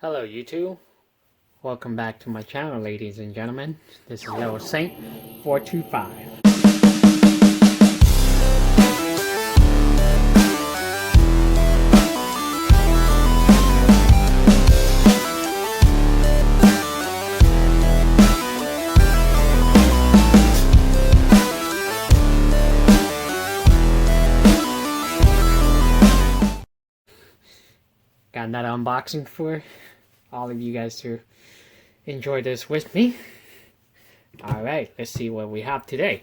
Hello YouTube, welcome back to my channel ladies and gentlemen. This is Little Saint 425. Got another unboxing for all of you guys to enjoy this with me. Alright, let's see what we have today.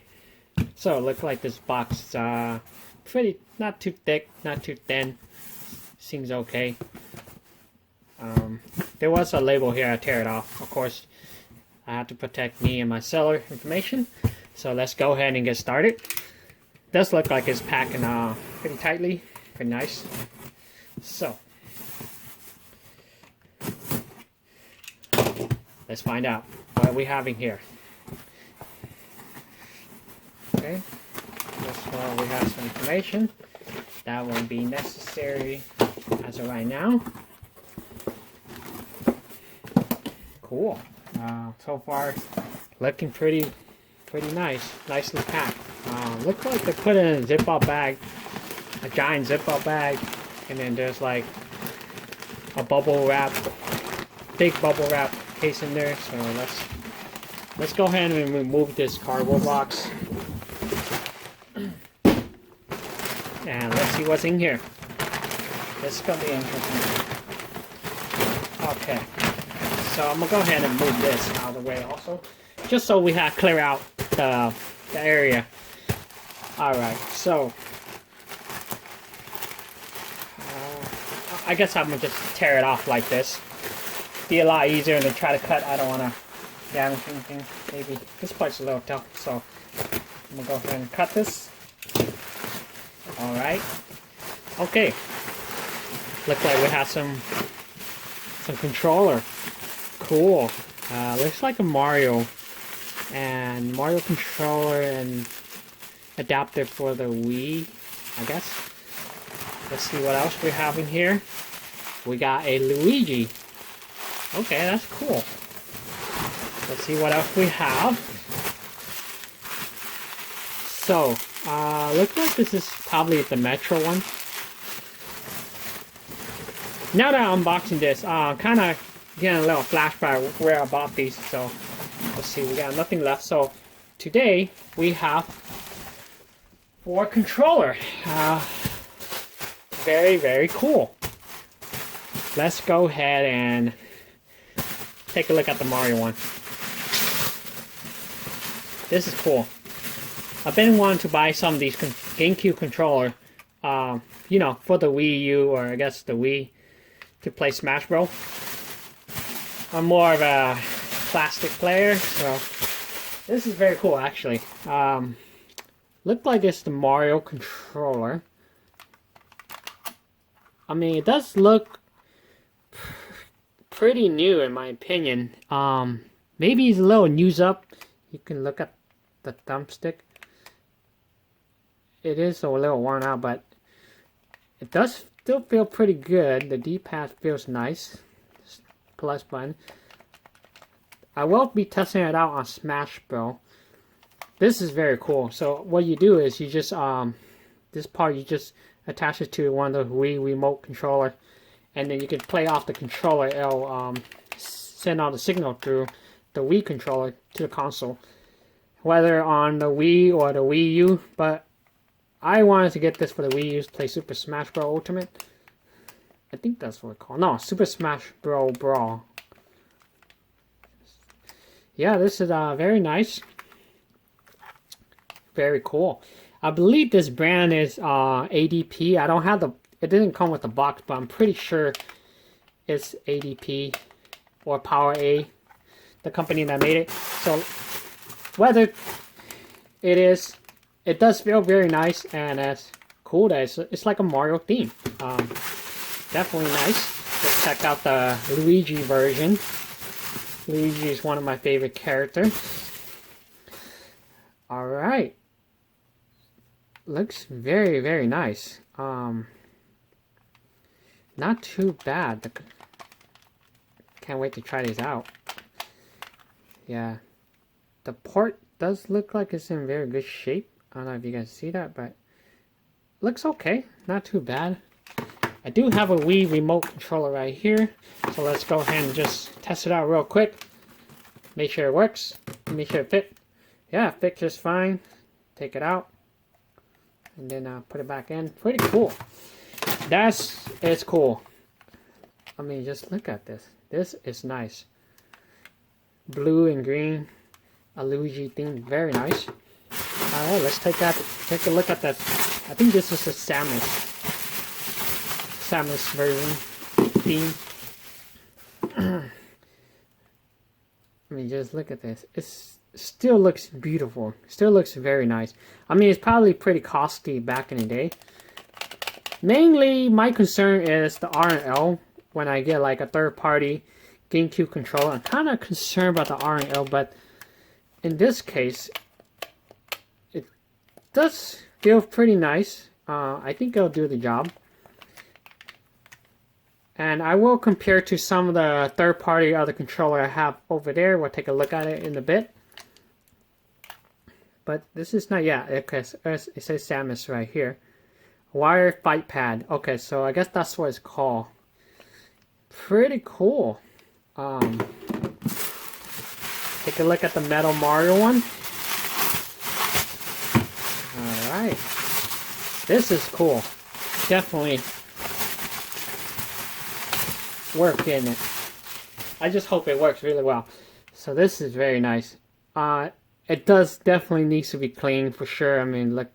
So it looks like this box is pretty, not too thick, not too thin. Seems okay. There was a label here, I tear it off. Of course, I have to protect me and my seller information. So let's go ahead and get started. It does look like it's packing pretty tightly, pretty nice. So let's find out what we have in here. Okay, this one we have some information that won't be necessary as of right now. Cool. So far, looking pretty nice, nicely packed. Looks like they put it in a zip-up bag, a giant zip-up bag, and then there's like a bubble wrap, big bubble wrap case in there. So let's go ahead and remove this cardboard box and let's see what's in here. This is gonna be interesting. Okay, so I'm gonna go ahead and move this out of the way also, just so we have clear out the area. All right, so I guess I'm gonna just tear it off like this. Be a lot easier than try to cut. I don't want to damage anything. Maybe this part's a little tough, so I'm gonna go ahead and cut this. All right. Okay. Looks like we have some controller. Cool. Looks like a Mario controller and adapter for the Wii, I guess. Let's see what else we have in here. We got a Luigi. Okay, that's cool. Let's see what else we have. So, looks like this is probably the Metro one. Now that I'm unboxing this, kind of getting a little flashback where I bought these. So, let's see, we got nothing left. So, today we have for controller. Very cool. Let's go ahead and take a look at the Mario one. This is cool. I've been wanting to buy some of these GameCube controller, you know, for the Wii U or I guess the Wii to play Smash Bros. I'm more of a plastic player, so this is very cool actually. Looked like it's the Mario controller. I mean, it does look pretty new in my opinion. Maybe it's a little used up. You can look at the thumbstick. It is a little worn out, but it does still feel pretty good. The D-pad feels nice. Plus button. I will be testing it out on Smash Bros. This is very cool. So what you do is you just this part you just attach it to one of the Wii remote controller. And then you can play off the controller. It'll send out a signal through the Wii controller to the console, whether on the Wii or the Wii U. But I wanted to get this for the Wii U to play Super Smash Bros. Ultimate. I think that's what it's called. No, Super Smash Bros. Brawl. Yeah, this is very nice. Very cool. I believe this brand is ADP. I don't have the. It didn't come with the box, but I'm pretty sure it's ADP or Power A, the company that made it. So whether it is, it does feel very nice and as cool as it's like a Mario theme. Definitely nice. Let's check out the Luigi version. Luigi is one of my favorite characters. All right. Looks very nice. Not too bad. Can't wait to try these out. Yeah, the port does look like it's in very good shape. I don't know if you guys see that, but looks okay. Not too bad. I do have a Wii remote controller right here, so let's go ahead and just test it out real quick. Make sure it works. Make sure it fits. Yeah, it fits just fine. Take it out, and then put it back in. Pretty cool. It's cool. I mean, just look at this. This is nice. Blue and green, a Luigi theme, very nice. All right, let's take a look at that. I think this is the Samus version theme. I mean, just look at this. It still looks beautiful. Still looks very nice. I mean, it's probably pretty costly back in the day. Mainly, my concern is the R&L. When I get like a third-party GameCube controller, I'm kind of concerned about the R&L, but in this case, it does feel pretty nice. I think it'll do the job. And I will compare to some of the third-party other controller I have over there. We'll take a look at it in a bit. But this is not, yeah, okay, so it says Samus right here. Wire fight pad. Okay, so I guess that's what it's called. Pretty cool. Take a look at the Metal Mario one. Alright. This is cool. Definitely work in it. I just hope it works really well. So this is very nice. It does definitely needs to be cleaned for sure. I mean, look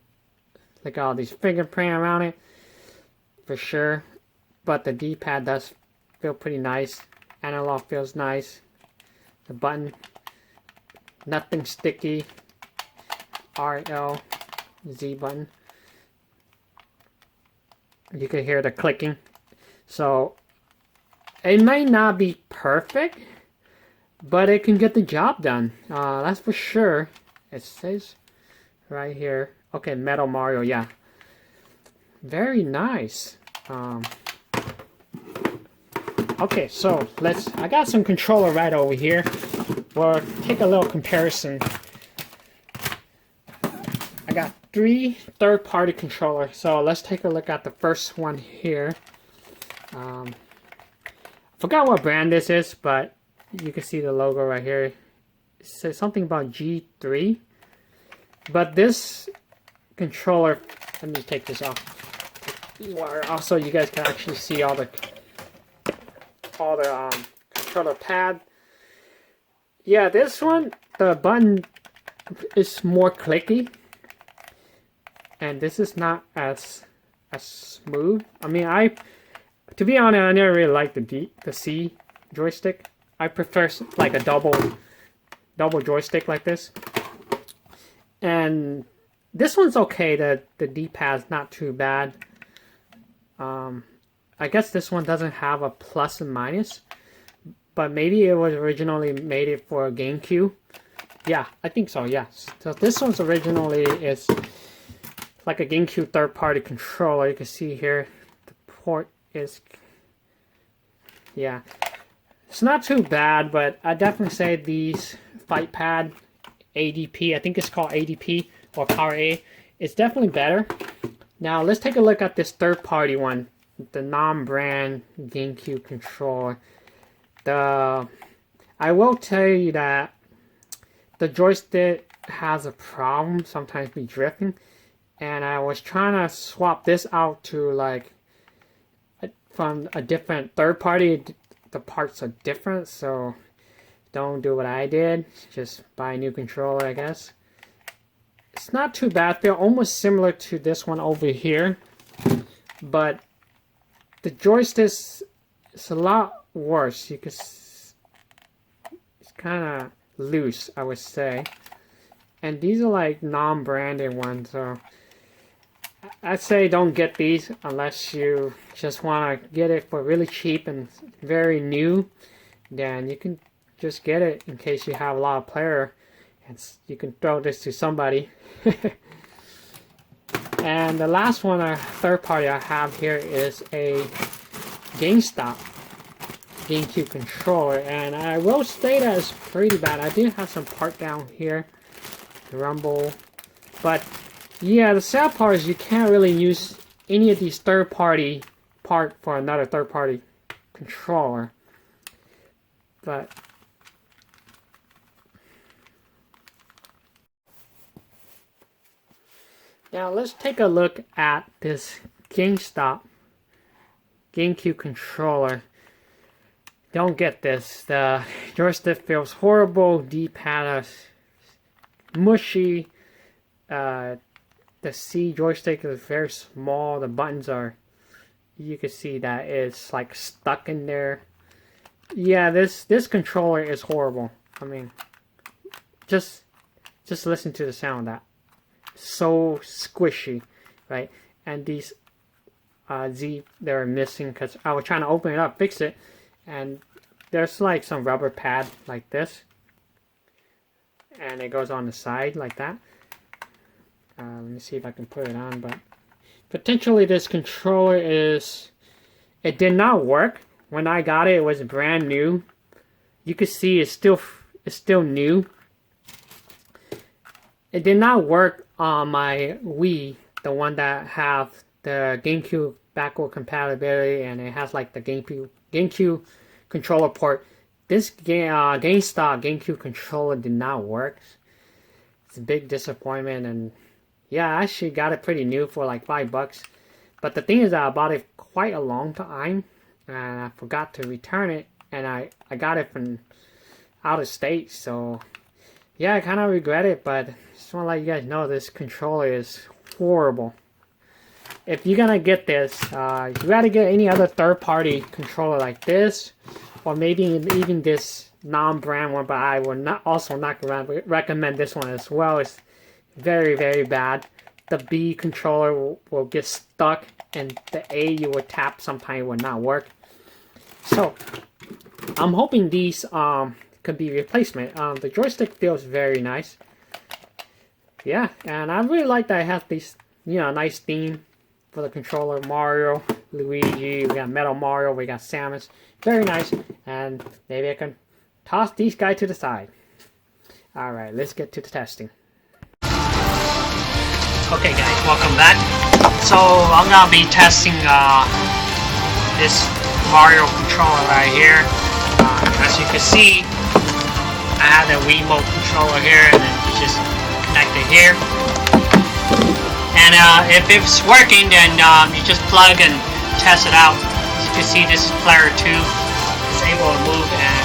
at all these fingerprint around it. For sure. But the D-pad does feel pretty nice. Analog feels nice. The button, nothing sticky. R, L, Z button. You can hear the clicking. So it might not be perfect, but it can get the job done. That's for sure. It says right here. Okay, Metal Mario, yeah. Very nice. Okay, so I got some controller right over here. We'll take a little comparison. I got 3 third-party controllers. So let's take a look at the first one here. Forgot what brand this is, but you can see the logo right here. It says something about G3. But this controller, let me take this off. Also, you guys can actually see all the controller pad. Yeah, this one, the button is more clicky, and this is not as smooth. I mean, to be honest, I never really liked the C joystick. I prefer like a double joystick like this. And this one's okay. The D-pad's not too bad. I guess this one doesn't have a plus and minus, but maybe it was originally made it for a GameCube. Yeah, I think so, yes. So this one's originally is like a GameCube third-party controller. You can see here, the port is, yeah. It's not too bad, but I definitely say these fightpad ADP, I think it's called ADP or Power A, it's definitely better. Now let's take a look at this third-party one, the non-brand GameCube controller. I will tell you that the joystick has a problem, sometimes be drifting, and I was trying to swap this out to like from a different third-party. The parts are different, so don't do what I did. Just buy a new controller, I guess. It's not too bad. They're almost similar to this one over here, but the joystick is a lot worse. It's kind of loose, I would say. And these are like non-branded ones, so I'd say don't get these unless you just want to get it for really cheap and very new. Then you can just get it in case you have a lot of player, and you can throw this to somebody. And the last one, third party I have here is a GameStop GameCube controller, and I will say that it's pretty bad. I do have some part down here, the rumble, but yeah, the sad part is you can't really use any of these third-party part for another third-party controller. But now let's take a look at this GameStop GameCube controller. Don't get this. The joystick feels horrible. D-pad is mushy. The C joystick is very small. The buttons are, you can see that it's like stuck in there. Yeah, this controller is horrible. I mean, just listen to the sound of that. So squishy, right? And these Z, they're missing because I was trying to open it up, fix it, and there's like some rubber pad like this, and it goes on the side like that. Let me see if I can put it on, but potentially this controller it did not work when I got it. It was brand new. You can see it's still new. It did not work on my Wii, the one that have the GameCube backward compatibility, and it has like the GameCube controller port. This GameStop GameCube controller did not work. It's a big disappointment, and yeah, I actually got it pretty new for like $5. But the thing is that I bought it quite a long time, and I forgot to return it, and I got it from out of state, so yeah, I kind of regret it, but just want to let you guys know this controller is horrible. If you're gonna get this, you gotta get any other third-party controller like this, or maybe even this non-brand one, but I will not recommend this one as well. It's very, very bad. The B controller will get stuck, and the A you will tap sometimes will not work. So I'm hoping these could be replacement. The joystick feels very nice. Yeah, and I really like that I have these, nice theme for the controller. Mario, Luigi, we got Metal Mario, we got Samus. Very nice, and maybe I can toss these guys to the side. Alright, let's get to the testing. Okay guys, welcome back. So I'm gonna be testing this Mario controller right here. As you can see, I have the Wiimote controller here, and then you just connect it here. And if it's working, then you just plug and test it out. As you can see, this is player 2. It's able to move, and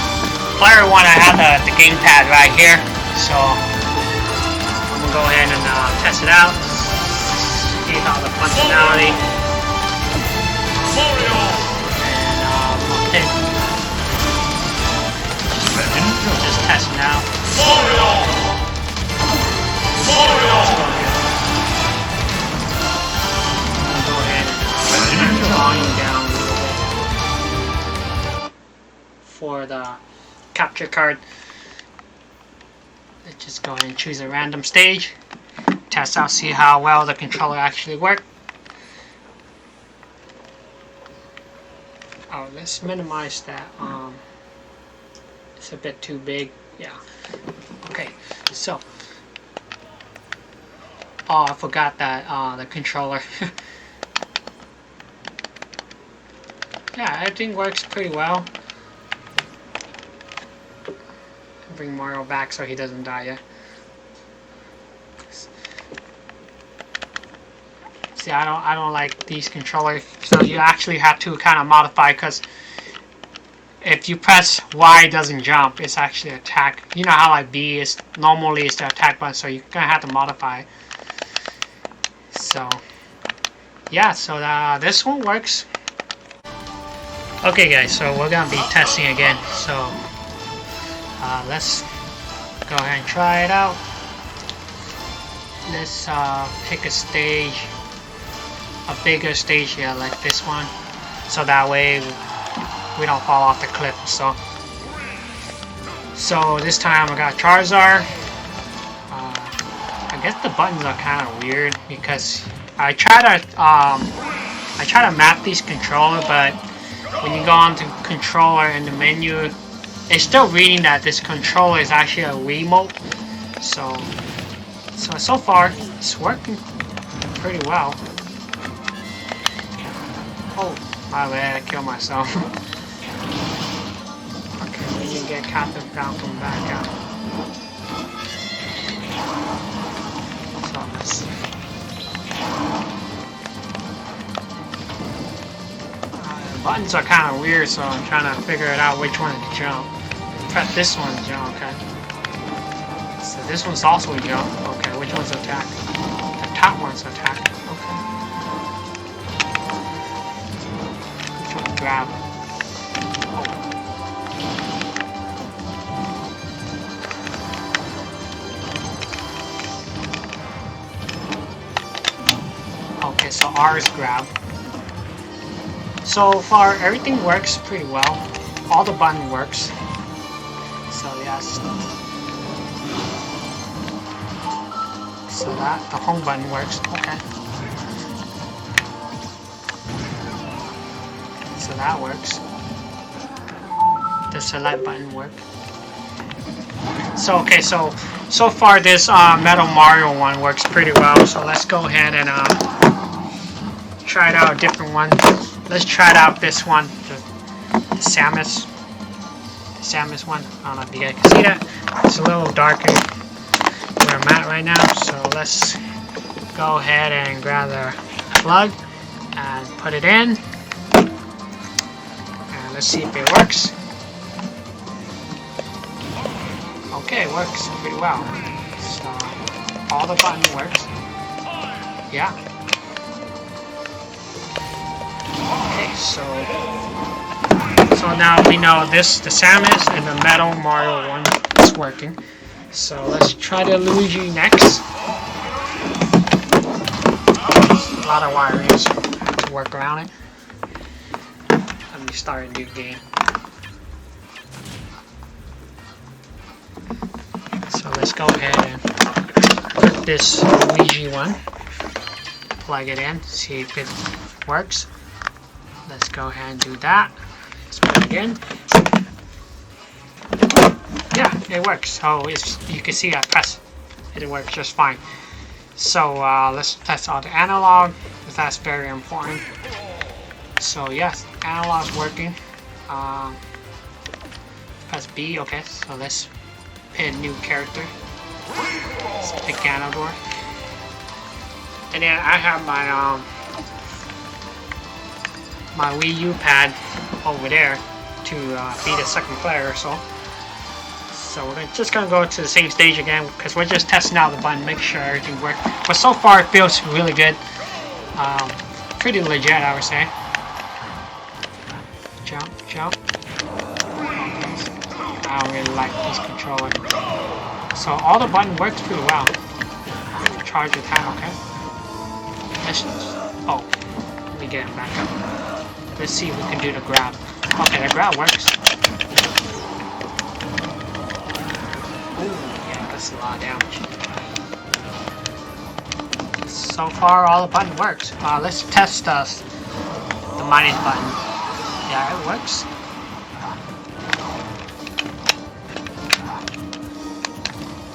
player 1 I have the gamepad right here. So I'm gonna go ahead and test it out. See how the functionality. And just test it out. Volume down a little bit for the capture card. Let's just go ahead and choose a random stage, test out, see how well the controller actually works. Oh, let's minimize that. It's a bit too big. Yeah. Okay. So, I forgot that the controller. Yeah, everything works pretty well. Bring Mario back so he doesn't die yet. See, I don't like these controllers, so you actually have to kind of modify, because if you press Y, it doesn't jump. It's actually attack. You know how like B is normally it's the attack button, so you're gonna have to modify. So yeah, so this one works. Okay guys, so we're gonna be testing again. So let's go ahead and try it out. Let's pick a stage, a bigger stage here, like this one, so that way we don't fall off the cliff. So this time I got Charizard. I guess the buttons are kind of weird, because I try to map these controller, but when you go on to controller in the menu, it's still reading that this controller is actually a remote. So far it's working pretty well. Oh, my bad, I killed myself. Okay, we can get Captain Falcon back out. So let's see. The buttons are kind of weird, so I'm trying to figure it out which one to jump. Press this one to jump, okay. So this one's also a jump. Okay, which one's attack? The top one's attack. Okay. Which one grab? Oh. Okay, so R is grab. So far, everything works pretty well. All the button works. So yes. So that the home button works. Okay. So that works. The select button works. So okay, so far this Metal Mario one works pretty well. So let's go ahead and try it out a different one. Let's try it out this one, the Samus one. I don't know if you guys can see that. It's a little darker where I'm at right now. So let's go ahead and grab the plug and put it in. And let's see if it works. Okay, it works pretty well. So all the button works. Yeah. Okay, so now we know the Samus and the Metal Mario one is working. So let's try the Luigi next. A lot of wirings to work around it. Let me start a new game. So let's go ahead and put this Luigi one, plug it in, see if it works. Let's go ahead and do that. Let's put it in. Yeah, it works. So you can see I press it works just fine. So let's test all the analog, because that's very important. So yes, analog's working. Press B. Okay, so let's pick a new character. Let's pick Ganondorf. And then I have my my Wii U pad over there to be the second player or so. So we're just gonna go to the same stage again because we're just testing out the button, make sure everything works. But so far it feels really good. Pretty legit, I would say. Jump, jump. I don't really like this controller. So all the button works pretty well. Charge attack, okay. Let's let me get him back up. Let's see if we can do the grab. Okay, the grab works. Ooh, yeah, that's a lot of damage. So far, all the button works. Let's test the minus button. Yeah, it works.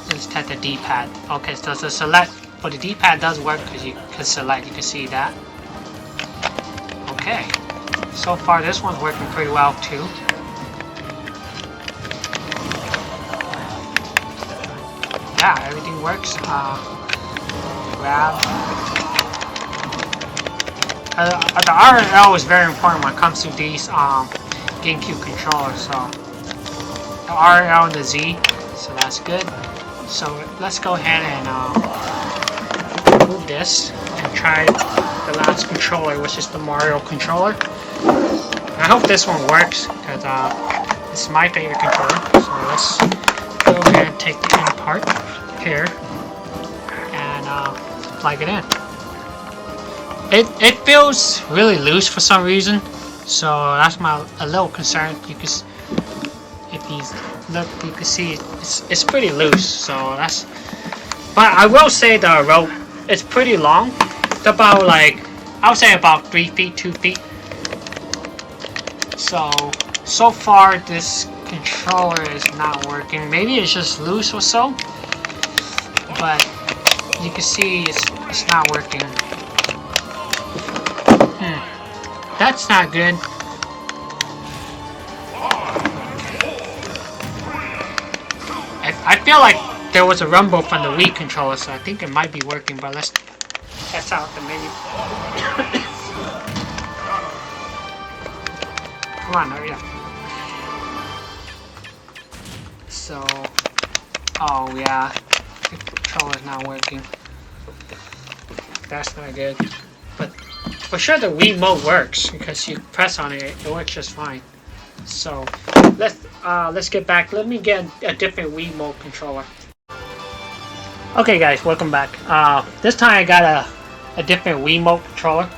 Let's test the D-pad. Okay, so the select, but the D-pad does work because you can select. You can see that. Okay. So far, this one's working pretty well too. Yeah, everything works. Grab. The R and L is very important when it comes to these GameCube controllers. So the R, L, and the Z. So that's good. So let's go ahead and move this and try the last controller, which is the Mario controller. I hope this one works because it's my favorite controller. So let's go ahead and take the end part here and plug it in. It feels really loose for some reason, so that's a little concern. You can, if you look, you can see it's pretty loose. So that's. But I will say the rope is pretty long. It's about I would say about 3 feet, 2 feet. So far this controller is not working. Maybe it's just loose or so, but you can see it's not working. That's not good. I feel like there was a rumble from the Wii controller, so I think it might be working, but let's test out the menu. Come on, hurry up. So, oh yeah, the controller's not working. That's not good. But for sure the Wii mode works, because you press on it, it works just fine. So let's get back. Let me get a different Wii mode controller. Okay guys, welcome back. This time I got a different Wii mode controller.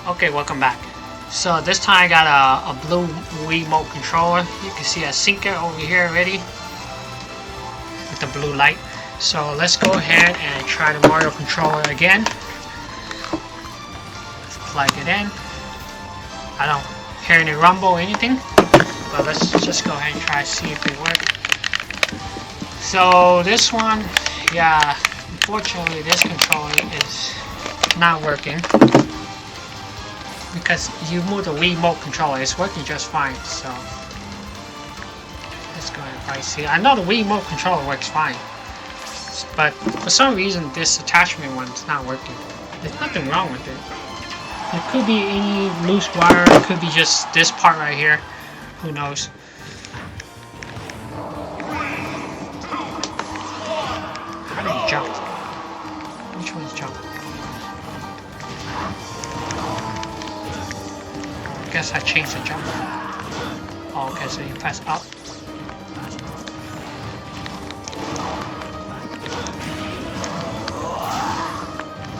Okay, welcome back. So this time I got a blue Wii mode controller. You can see I sync it over here already with the blue light. So let's go ahead and try the Mario controller again. Let's plug it in. I don't hear any rumble or anything, but let's just go ahead and try to see if it works. So this one, yeah, unfortunately this controller is not working, because you move the Wii mode controller, it's working just fine. So let's go ahead and try to see. I know the Wii mode controller works fine, but for some reason this attachment one's not working. There's nothing wrong with it. It could be any loose wire, it could be just this part right here. Who knows? How do you jump? Which one's jump? I guess I changed the jump. Oh, okay, so you press up.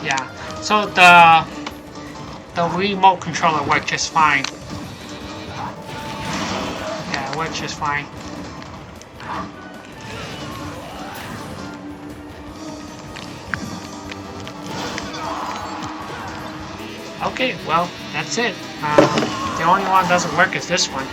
Yeah, so the remote controller worked just fine. Yeah, it worked just fine. Okay, well, that's it. The only one that doesn't work is this one.